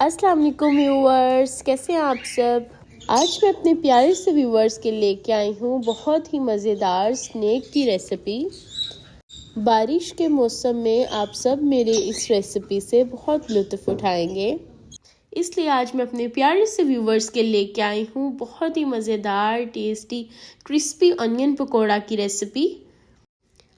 अस्सलाम वालेकुम व्यूअर्स, कैसे हैं आप सब। आज मैं अपने प्यारे से व्यूअर्स के लेके आई हूँ बहुत ही मज़ेदार स्नैक की रेसिपी। बारिश के मौसम में आप सब मेरे इस रेसिपी से बहुत लुत्फ़ उठाएंगे, इसलिए आज मैं अपने प्यारे से व्यूअर्स के लेके आई हूँ बहुत ही मज़ेदार टेस्टी क्रिस्पी अनियन पकौड़ा की रेसिपी,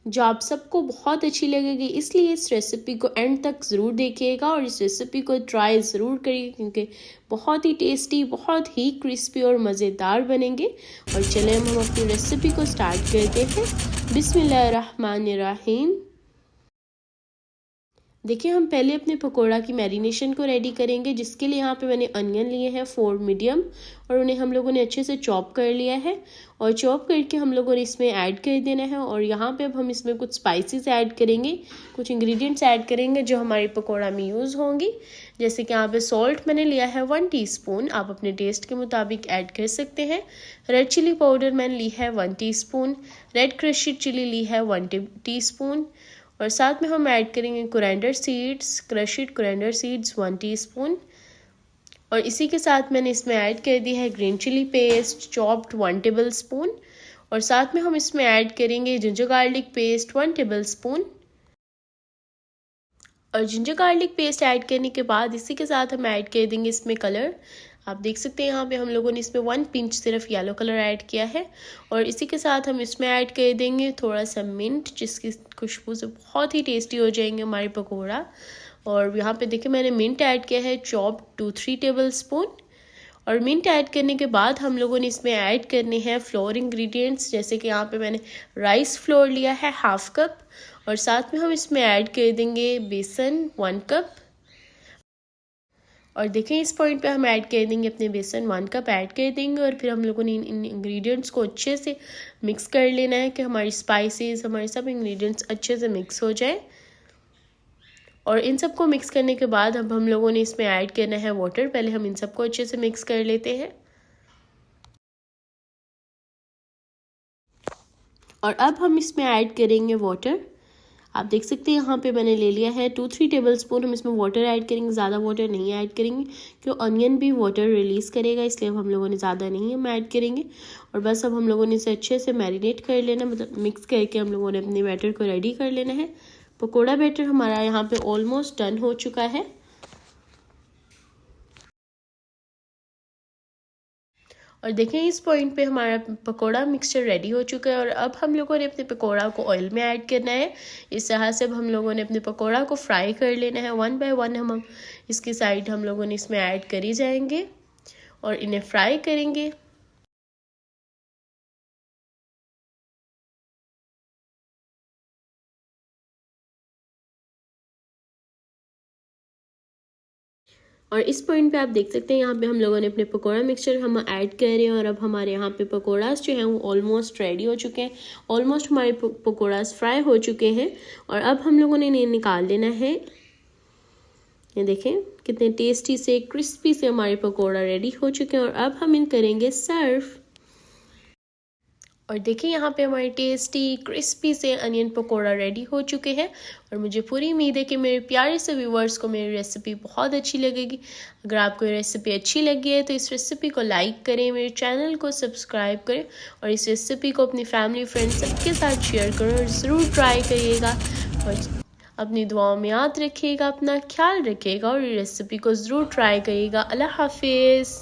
जो आप सबको बहुत अच्छी लगेगी। इसलिए इस रेसिपी को एंड तक ज़रूर देखिएगा और इस रेसिपी को ट्राई ज़रूर करिए, क्योंकि बहुत ही टेस्टी, बहुत ही क्रिस्पी और मज़ेदार बनेंगे। और चलें हम अपनी रेसिपी को स्टार्ट करते हैं। बिस्मिल्लाहिर्रहमानिर्रहीम। देखिए, हम पहले अपने पकोड़ा की मैरिनेशन को रेडी करेंगे, जिसके लिए यहाँ पे मैंने अनियन लिए हैं 4 मीडियम, और उन्हें हम लोगों ने अच्छे से चॉप कर लिया है। और चॉप करके हम लोगों ने इसमें ऐड कर देना है। और यहाँ पे अब हम इसमें कुछ स्पाइसेस ऐड करेंगे, कुछ इंग्रेडिएंट्स ऐड करेंगे जो हमारे पकोड़ा में यूज़ होंगी। जैसे कि यहाँ पे सॉल्ट मैंने लिया है 1 टीस्पून, आप अपने टेस्ट के मुताबिक ऐड कर सकते हैं। रेड चिली पाउडर मैंने ली है 1 टीस्पून, रेड क्रश्ड चिली ली है 1 टीस्पून, और साथ में हम ऐड करेंगे coriander seeds, crushed coriander seeds 1 teaspoon. और इसी के साथ मैंने इसमें ऐड कर दी है green chilli paste chopped 1 tablespoon. और साथ में हम इसमें ऐड करेंगे ginger garlic paste 1 tablespoon. और जिंजर गार्लिक पेस्ट ऐड करने के बाद इसी के साथ हम ऐड कर देंगे इसमें कलर। आप देख सकते हैं यहाँ पे हम लोगों ने इसमें 1 पिंच सिर्फ येलो कलर ऐड किया है। और इसी के साथ हम इसमें ऐड कर देंगे थोड़ा सा मिंट, जिसकी खुशबू से बहुत ही टेस्टी हो जाएंगे हमारे पकौड़ा। और यहाँ पे देखिए मैंने मिंट ऐड किया है चॉप्ड 2-3 टेबल स्पून। और मिंट ऐड करने के बाद हम लोगों ने इसमें ऐड करने हैं फ्लोर इंग्रेडिएंट्स, जैसे कि यहाँ पे मैंने राइस फ्लोर लिया है 1/2 कप। और साथ में हम इसमें ऐड कर देंगे बेसन 1 कप। और देखें, इस पॉइंट पे हम ऐड कर देंगे अपने बेसन 1 कप ऐड कर देंगे। और फिर हम लोगों ने इन इंग्रेडिएंट्स को अच्छे से मिक्स कर लेना है कि हमारी स्पाइसेस, हमारे सब इंग्रेडिएंट्स अच्छे से मिक्स हो जाए। और इन सबको मिक्स करने के बाद अब हम लोगों ने इसमें ऐड करना है वाटर। पहले हम इन सबको अच्छे से मिक्स कर लेते हैं। और अब हम इसमें ऐड करेंगे वाटर। आप देख सकते हैं यहाँ पे मैंने ले लिया है 2-3 टेबल स्पून हम इसमें वाटर ऐड करेंगे। ज़्यादा वाटर नहीं ऐड करेंगे, क्योंकि अनियन भी वाटर रिलीज़ करेगा, इसलिए हम लोगों ने ज़्यादा नहीं हम ऐड करेंगे। और बस अब हम लोगों ने इसे अच्छे से मैरिनेट कर लेना, मतलब मिक्स करके हम लोगों ने अपने बैटर को रेडी कर लेना है। पकोड़ा बैटर हमारा यहाँ पे ऑलमोस्ट डन हो चुका है। और देखें, इस पॉइंट पे हमारा पकोड़ा मिक्सचर रेडी हो चुका है। और अब हम लोगों ने अपने पकोड़ा को ऑयल में ऐड करना है। इस तरह से अब हम लोगों ने अपने पकोड़ा को फ्राई कर लेना है। 1 बाय 1 हम इसकी साइड हम लोगों ने इसमें ऐड करी जाएंगे और इन्हें फ्राई करेंगे। और इस पॉइंट पे आप देख सकते हैं यहाँ पे हम लोगों ने अपने पकोड़ा मिक्सचर हम ऐड कर रहे हैं। और अब हमारे यहाँ पे पकोड़ास जो हैं वो ऑलमोस्ट रेडी हो चुके हैं। ऑलमोस्ट हमारे पकोड़ास फ्राई हो चुके हैं। और अब हम लोगों ने इन्हें निकाल लेना है। ये देखें कितने टेस्टी से क्रिस्पी से हमारे पकोड़ा रेडी हो चुके हैं। और अब हम इन करेंगे सर्व। और देखिए, यहाँ पे हमारे टेस्टी क्रिस्पी से अनियन पकोड़ा रेडी हो चुके हैं। और मुझे पूरी उम्मीद है कि मेरे प्यारे से व्यूवर्स को मेरी रेसिपी बहुत अच्छी लगेगी। अगर आपको ये रेसिपी अच्छी लगी है तो इस रेसिपी को लाइक करें, मेरे चैनल को सब्सक्राइब करें, और इस रेसिपी को अपनी फैमिली फ्रेंड्स सबके साथ शेयर करें। और ज़रूर ट्राई करिएगा और अपनी दुआओं में याद रखिएगा, अपना ख्याल रखिएगा और ये रेसिपी को ज़रूर ट्राई करिएगा। अल्लाह हाफिज़।